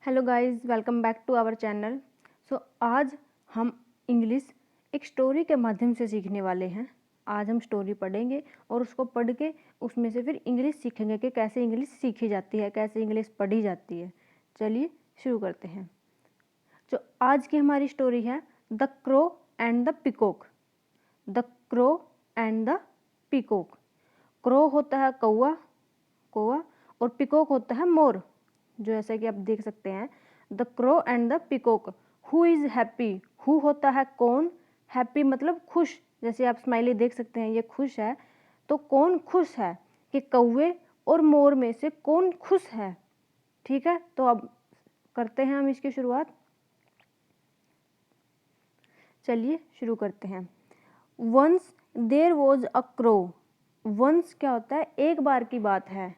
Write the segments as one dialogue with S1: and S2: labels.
S1: Hello guys, welcome back to our channel. आज हम English एक स्टोरी के माध्यम से सीखने वाले हैं। आज हम स्टोरी पढ़ेंगे और उसको पढ़ के उसमें से फिर इंग्लिश सीखेंगे कि कैसे इंग्लिश सीखी जाती है, कैसे इंग्लिश पढ़ी जाती है। चलिए शुरू करते हैं। जो आज की हमारी स्टोरी है the crow and the peacock. The crow and the peacock. Crow होता है कौवा, कौवा, और पिकॉक होता है मोर। जो ऐसा कि आप देख सकते हैं, the crow and the peacock. Who is happy. Who होता है कौन, हैप्पी मतलब खुश। जैसे आप स्माइली देख सकते हैं, ये खुश है। तो कौन खुश है, कि कौवे और मोर में से कौन खुश है। ठीक है, तो अब करते हैं हम इसकी शुरुआत। चलिए शुरू करते हैं। Once there was a crow. Once क्या होता है, एक बार की बात है।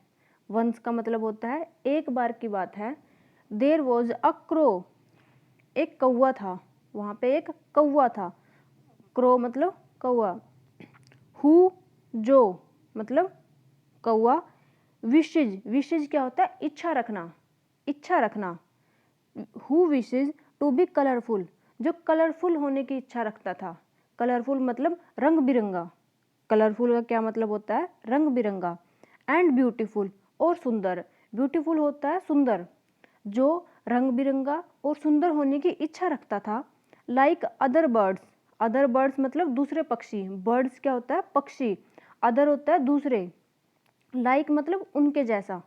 S1: वंस का मतलब होता है एक बार की बात है। देर वॉज अ क्रो, एक कौवा था। वहाँ पे एक कौवा था। क्रो मतलब कौवा। हु जो मतलब कौवा। विशेज, विशेज क्या होता है, इच्छा रखना, इच्छा रखना। Who wishes to be colourful, जो कलरफुल होने की इच्छा रखता था। कलरफुल मतलब रंग बिरंगा। कलरफुल का क्या मतलब होता है, रंग बिरंगा। एंड ब्यूटीफुल, और सुंदर। ब्यूटीफुल होता है सुंदर। जो रंग बिरंगा और सुंदर होने की इच्छा रखता था। Like other birds. Other birds मतलब दूसरे पक्षी। बर्ड्स क्या होता है, पक्षी। अदर होता है दूसरे। लाइक मतलब उनके जैसा।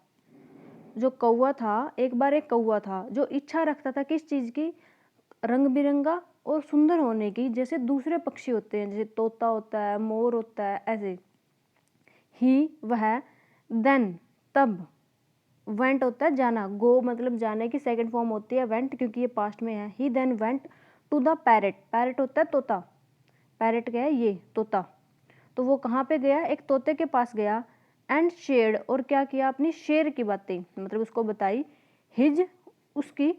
S1: जो कौवा था, एक बार एक कौवा था जो इच्छा रखता था किस चीज़ की, रंग बिरंगा और सुंदर होने की, जैसे दूसरे पक्षी होते हैं, जैसे तोता होता है, मोर होता है, ऐसे। ही वह, देन तब, वेंट होता है जाना। गो मतलब जाने की सेकंड फॉर्म होती है वेंट, क्योंकि ये पास्ट में है। He then went to the parrot. Parrot होता है तोता। पैरेट क्या है, ये तोता। तो वो कहाँ पे गया, एक तोते के पास गया। एंड शेयर्ड, और क्या किया, अपनी शेयर की बातें मतलब उसको बताई। हिज उसकी,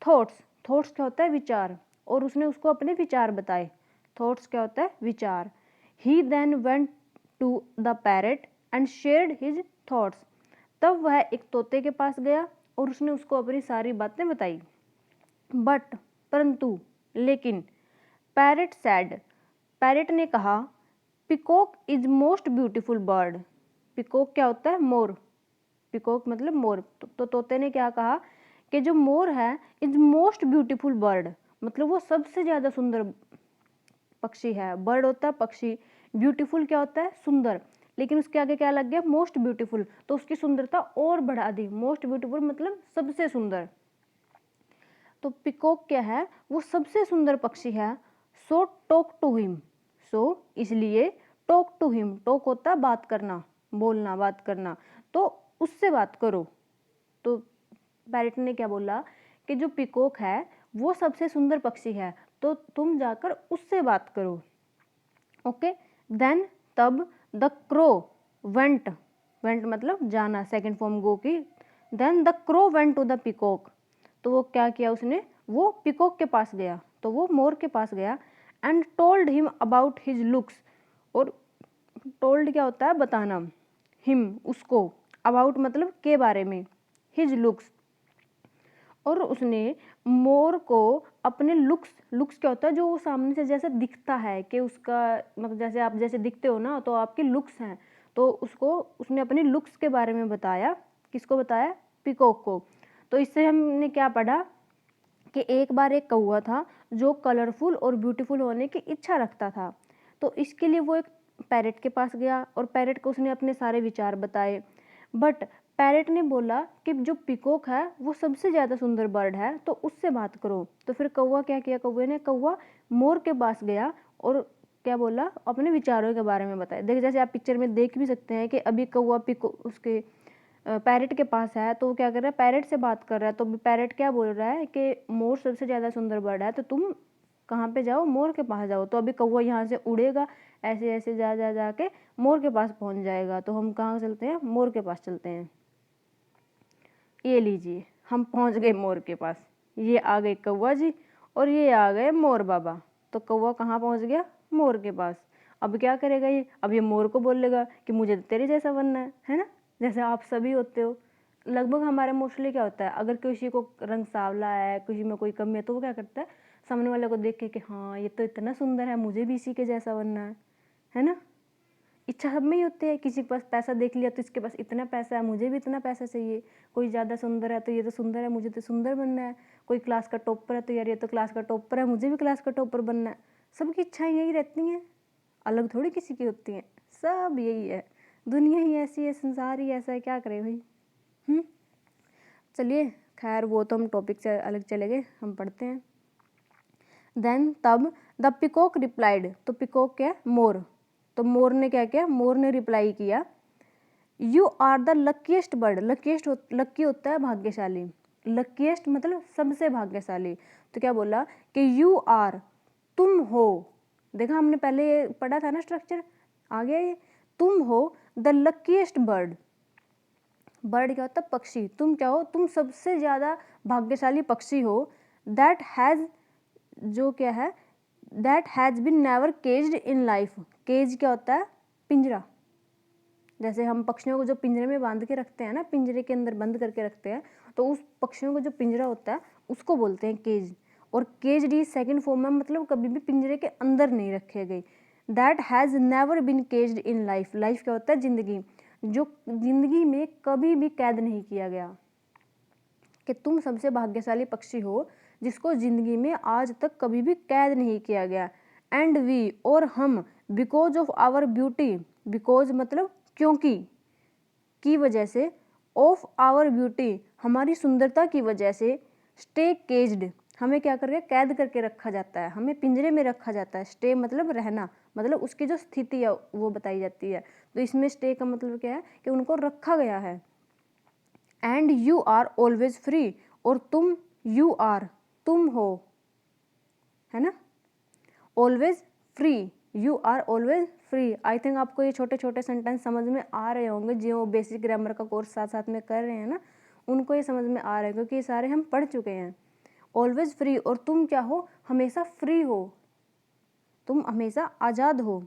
S1: थॉट्स। थॉट्स क्या होता है, विचार, और उसने उसको अपने विचार बताए। थॉट्स क्या होता है, विचार। He then went to the parrot and shared his thoughts. तब वह एक तोते के पास गया और उसने उसको अपनी सारी बातें बताई। बट परंतु, लेकिन, पैरेट सैड, पैरेट ने कहा, peacock is most beautiful bird. Peacock क्या होता है, मोर। पिकॉक मतलब मोर। तो तोते ने क्या कहा, कि जो मोर है इज मोस्ट ब्यूटीफुल बर्ड, मतलब वो सबसे ज्यादा सुंदर पक्षी है। बर्ड होता है पक्षी, ब्यूटीफुल क्या होता है, सुंदर। लेकिन उसके आगे क्या लग गया, मोस्ट ब्यूटीफुल, तो उसकी सुंदरता और बढ़ा दी। मोस्ट ब्यूटीफुल मतलब सबसे सुंदर। तो पिकॉक क्या है, वो सबसे सुंदर पक्षी है। सो टॉक टू हिम, सो इसलिए, टॉक टू हिम, टॉक होता है बात करना, बोलना, बात करना। तो उससे बात करो। तो पैरेट ने क्या बोला, कि जो पिकॉक है वो सबसे सुंदर पक्षी है, तो तुम जाकर उससे बात करो। ओके, देन तब, द क्रो वेंट, वेंट मतलब जाना, सेकंड फॉर्म गो की। Then the crow went to the peacock, तो वो क्या किया उसने, वो पिकॉक के पास गया, तो वो मोर के पास गया। And told him about his looks, और टोल्ड क्या होता है, बताना, हिम उसको, अबाउट मतलब के बारे में, हिज लुक्स, और उसने मोर को अपने लुक्स, लुक्स क्या होता है, जो वो सामने से जैसे दिखता है, कि उसका मतलब जैसे आप जैसे दिखते हो ना, तो आपके लुक्स हैं। तो उसको, उसने अपने लुक्स के बारे में बताया। किसको बताया, पिकॉक को। तो इससे हमने क्या पढ़ा, कि एक बार एक कौवा था जो कलरफुल और ब्यूटीफुल होने की इच्छा रखता था। तो इसके लिए वो एक पैरेट के पास गया और पैरेट को उसने अपने सारे विचार बताए। बट पैरेट ने बोला कि जो पिकॉक है वो सबसे ज़्यादा सुंदर बर्ड है, तो उससे बात करो। तो फिर कौवा क्या किया, कौवे ने, कौवा मोर के पास गया और क्या बोला, अपने विचारों के बारे में बताया। देख, जैसे आप पिक्चर में देख भी सकते हैं कि अभी कौवा पिको उसके पैरेट के पास है, तो वो क्या कर रहा है, पैरेट से बात कर रहा है। तो पैरेट क्या बोल रहा है, कि मोर सबसे ज़्यादा सुंदर बर्ड है, तो तुम कहाँ पे जाओ, मोर के पास जाओ। तो अभी कौवा यहाँ से उड़ेगा, ऐसे ऐसे जा जा जा के मोर के पास पहुँच जाएगा। तो हम कहाँ चलते हैं, मोर के पास चलते हैं। ये लीजिए, हम पहुँच गए मोर के पास। ये आ गए कौवा जी और ये आ गए मोर बाबा। तो कौवा कहाँ पहुँच गया, मोर के पास। अब क्या करेगा ये, अब ये मोर को बोलेगा कि मुझे तो तेरे जैसा बनना है ना, जैसे आप सभी होते हो। लगभग हमारे मोस्टली क्या होता है, अगर किसी को रंग सांवला है, किसी में कोई कमी है, तो वो क्या करता है, सामने वाले को देख के कि हाँ ये तो इतना सुंदर है, मुझे भी इसी के जैसा बनना है ना। इच्छा सब में ही होती है, किसी के पास पैसा देख लिया तो इसके पास इतना पैसा है, मुझे भी इतना पैसा चाहिए। कोई ज़्यादा सुंदर है तो ये तो सुंदर है, मुझे तो सुंदर बनना है। कोई क्लास का टॉपर है तो यार ये तो क्लास का टॉपर है, मुझे भी क्लास का टॉपर बनना है। सबकी इच्छाएं यही रहती हैं, अलग थोड़ी किसी की होती हैं, सब यही है। दुनिया ही ऐसी है, संसार ही ऐसा है, क्या करें भाई। चलिए खैर, वो तो हम टॉपिक से अलग चले गए, हम पढ़ते हैं। देन तब द पिकॉक रिप्लाइड, तो पिकॉक क्या, मोर। तो मोर ने क्या किया, मोर ने रिप्लाई किया, you are the luckiest bird. Lucky होता है भाग्यशाली, लकीएस्ट मतलब सबसे भाग्यशाली। तो क्या बोला कि यू आर, तुम हो। देखा हमने पहले ये पढ़ा था ना स्ट्रक्चर, आ गया ये। तुम हो द लकीएस्ट बर्ड। बर्ड क्या होता है, पक्षी। तुम क्या हो, तुम सबसे ज़्यादा भाग्यशाली पक्षी हो। दैट हैज़, जो क्या है, that has been never caged in life. Cage क्या होता है, पिंजरा। जैसे हम पक्षियों को जो पिंजरे में बांध के रखते हैं ना, पिंजरे के अंदर बंद करके रखते हैं, तो उस पक्षियों को जो पिंजरा होता है उसको बोलते हैं केज। और केज डी सेकंड फॉर्म में मतलब कभी भी पिंजरे के अंदर नहीं रखे गए। That has never been caged in life. Life क्या होता है, जिंदगी। जो जिंदगी में कभी भी कैद नहीं किया गया। कि तुम सबसे भाग्यशाली पक्षी हो जिसको जिंदगी में आज तक कभी भी कैद नहीं किया गया। एंड वी, और हम, because of our beauty, because मतलब क्योंकि, की वजह से, ऑफ आवर ब्यूटी हमारी सुंदरता की वजह से, स्टे केज्ड हमें क्या करके कैद करके रखा जाता है, हमें पिंजरे में रखा जाता है। स्टे मतलब रहना, मतलब उसकी जो स्थिति है वो बताई जाती है। तो इसमें स्टे का मतलब क्या है कि उनको रखा गया है। And you are always free, और तुम, यू आर तुम हो, है ना, always free, you are always free. I think आपको ये छोटे छोटे सेंटेंस समझ में आ रहे होंगे, जो बेसिक ग्रामर का कोर्स साथ साथ में कर रहे हैं ना, उनको ये समझ में आ रहे हैं, क्योंकि ये सारे हम पढ़ चुके हैं। ऑलवेज फ्री, और तुम क्या हो, हमेशा फ्री हो, तुम हमेशा आज़ाद हो।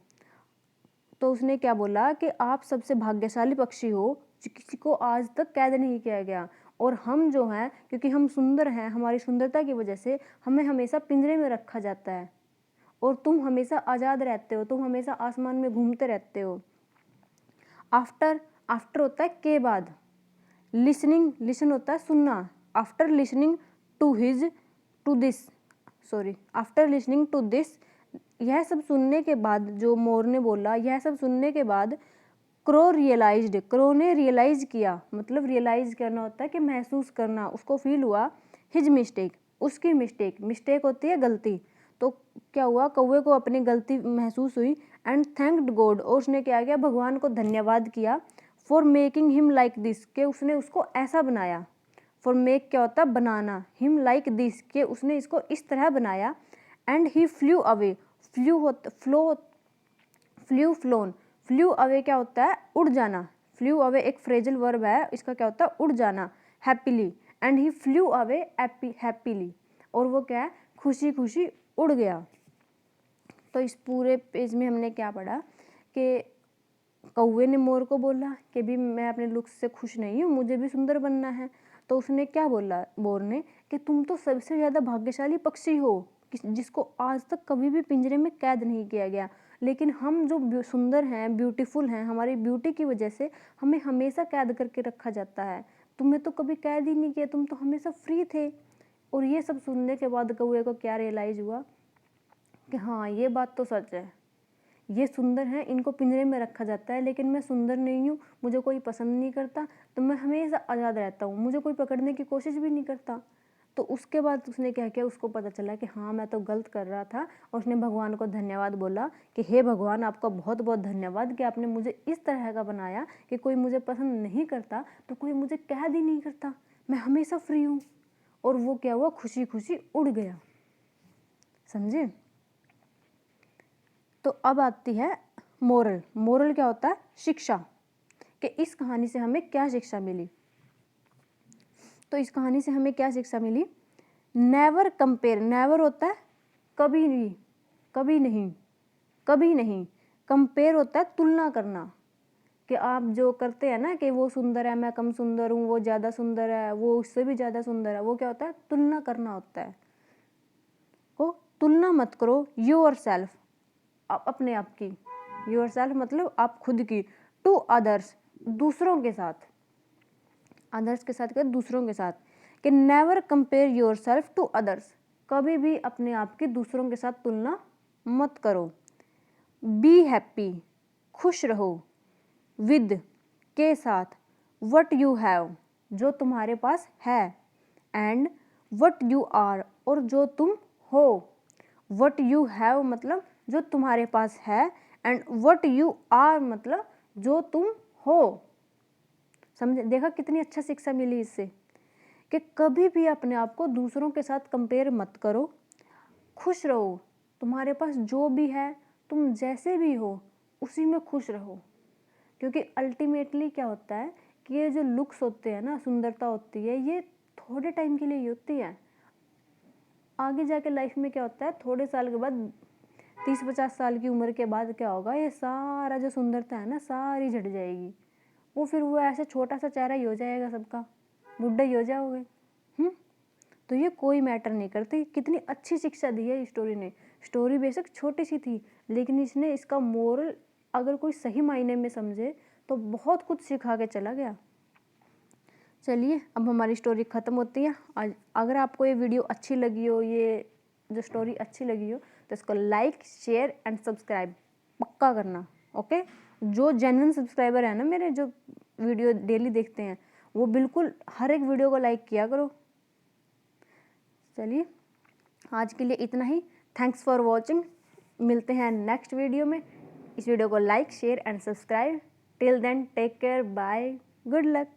S1: तो उसने क्या बोला कि आप सबसे भाग्यशाली पक्षी हो जो किसी को आज तक कैद नहीं किया गया। और हम जो हैं, क्योंकि हम सुंदर हैं, हमारी सुंदरता की वजह से हमें हमेशा पिंजरे में रखा जाता है। और तुम हमेशा आज़ाद रहते हो, तुम हमेशा आसमान में घूमते रहते हो। आफ्टर, आफ्टर होता है के बाद। लिसनिंग, लिसन होता है सुनना। After listening to his, to this, sorry, after listening to this, यह सब सुनने के बाद, जो मोर ने बोला, यह सब सुनने के बाद, क्रो रियलाइज्ड, क्रो ने रियलाइज किया, मतलब रियलाइज करना होता है कि महसूस करना, उसको फील हुआ, हिज मिस्टेक, उसकी मिस्टेक। मिस्टेक होती है गलती। तो क्या हुआ, कौवे को अपनी गलती महसूस हुई। एंड थैंक्ड गॉड, और उसने क्या किया, भगवान को धन्यवाद किया। For making him like this, के उसने उसको ऐसा बनाया। फॉर मेक क्या होता है, बनाना। हिम लाइक दिस, के उसने इसको इस तरह बनाया। And he flew away, flew होता, flow, flew, flown, flew away क्या होता है, उड़ जाना। फ्लू अवे एक फ्रेजल वर्ब है, इसका क्या होता है, उड़ जाना। Happily, and he flew away happily, और वो क्या है, खुशी खुशी उड़ गया। तो इस पूरे पेज में हमने क्या पढ़ा कि कौवे ने मोर को बोला कि भी मैं अपने लुक्स से खुश नहीं हूँ, मुझे भी सुंदर बनना है। तो उसने क्या बोला मोर ने कि तुम तो सबसे ज़्यादा भाग्यशाली पक्षी हो जिसको आज तक कभी भी पिंजरे में कैद नहीं किया गया। लेकिन हम जो सुंदर हैं, ब्यूटीफुल हैं, हमारी ब्यूटी की वजह से हमें हमेशा कैद करके रखा जाता है। तुम्हें तो कभी कैद ही नहीं किया, तुम तो हमेशा फ्री थे। और ये सब सुनने के बाद कौवे को क्या रियलाइज़ हुआ कि हाँ ये बात तो सच है, ये सुंदर हैं, इनको पिंजरे में रखा जाता है, लेकिन मैं सुंदर नहीं हूँ, मुझे कोई पसंद नहीं करता, तो मैं हमेशा आज़ाद रहता हूँ, मुझे कोई पकड़ने की कोशिश भी नहीं करता। तो उसके बाद उसने क्या किया, उसको पता चला कि हाँ मैं तो गलत कर रहा था, और उसने भगवान को धन्यवाद बोला कि हे भगवान, आपका बहुत बहुत धन्यवाद कि आपने मुझे इस तरह का बनाया कि कोई मुझे पसंद नहीं करता तो कोई मुझे कैद ही नहीं करता, मैं हमेशा फ्री हूँ। और वो क्या हुआ, खुशी खुशी उड़ गया। समझे। तो अब आती है मोरल। मोरल क्या होता है, शिक्षा, कि इस कहानी से हमें क्या शिक्षा मिली। तो इस कहानी से हमें क्या शिक्षा मिली, नेवर कंपेयर, नेवर होता है कभी नहीं, कभी नहीं, कभी नहीं। कंपेयर होता है तुलना करना, कि आप जो करते हैं ना कि वो सुंदर है, मैं कम सुंदर हूँ, वो ज़्यादा सुंदर है, वो उससे भी ज़्यादा सुंदर है, वो क्या होता है, तुलना करना होता है। को तुलना मत करो योर सेल्फ, अपने आप की, योर सेल्फ मतलब आप खुद की, टू अदर्स, दूसरों के साथ, अदर्स के साथ क्या, दूसरों के साथ, कि never compare yourself to others, कभी भी अपने आप की दूसरों के साथ तुलना मत करो। बी हैप्पी, खुश रहो, विद, के साथ, वट यू हैव, जो तुम्हारे पास है, एंड वट यू आर, और जो तुम हो। वट यू हैव मतलब जो तुम्हारे पास है, एंड वट यू आर मतलब जो तुम हो। समझे, देखा कितनी अच्छा शिक्षा मिली इससे, कि कभी भी अपने आप को दूसरों के साथ कंपेयर मत करो, खुश रहो, तुम्हारे पास जो भी है, तुम जैसे भी हो उसी में खुश रहो। क्योंकि अल्टीमेटली क्या होता है कि ये जो लुक्स होते हैं ना, सुंदरता होती है, ये थोड़े टाइम के लिए ही होती है। आगे जाके लाइफ में क्या होता है, थोड़े साल के बाद, 30-50 साल की उम्र के बाद क्या होगा, ये सारा जो सुंदरता है ना, सारी झड़ जाएगी। वो फिर वो ऐसे छोटा सा चेहरा ही हो जाएगा सबका, बुढ़ा ही हो जाओगे। तो ये कोई मैटर नहीं करती। कितनी अच्छी शिक्षा दी है स्टोरी ने। स्टोरी बेशक छोटी सी थी, लेकिन इसने इसका मोरल अगर कोई सही मायने में समझे तो बहुत कुछ सिखा के चला गया। चलिए अब हमारी स्टोरी ख़त्म होती है। आज अगर आपको ये वीडियो अच्छी लगी हो, ये जो स्टोरी अच्छी लगी हो, तो इसको लाइक, शेयर एंड सब्सक्राइब पक्का करना। ओके, जो जेन्युइन सब्सक्राइबर है ना मेरे, जो वीडियो डेली देखते हैं, वो बिल्कुल हर एक वीडियो को लाइक किया करो। चलिए आज के लिए इतना ही। Thanks for watching. मिलते हैं नेक्स्ट वीडियो में। इस वीडियो को like, share and subscribe. Till then take care, bye, good luck.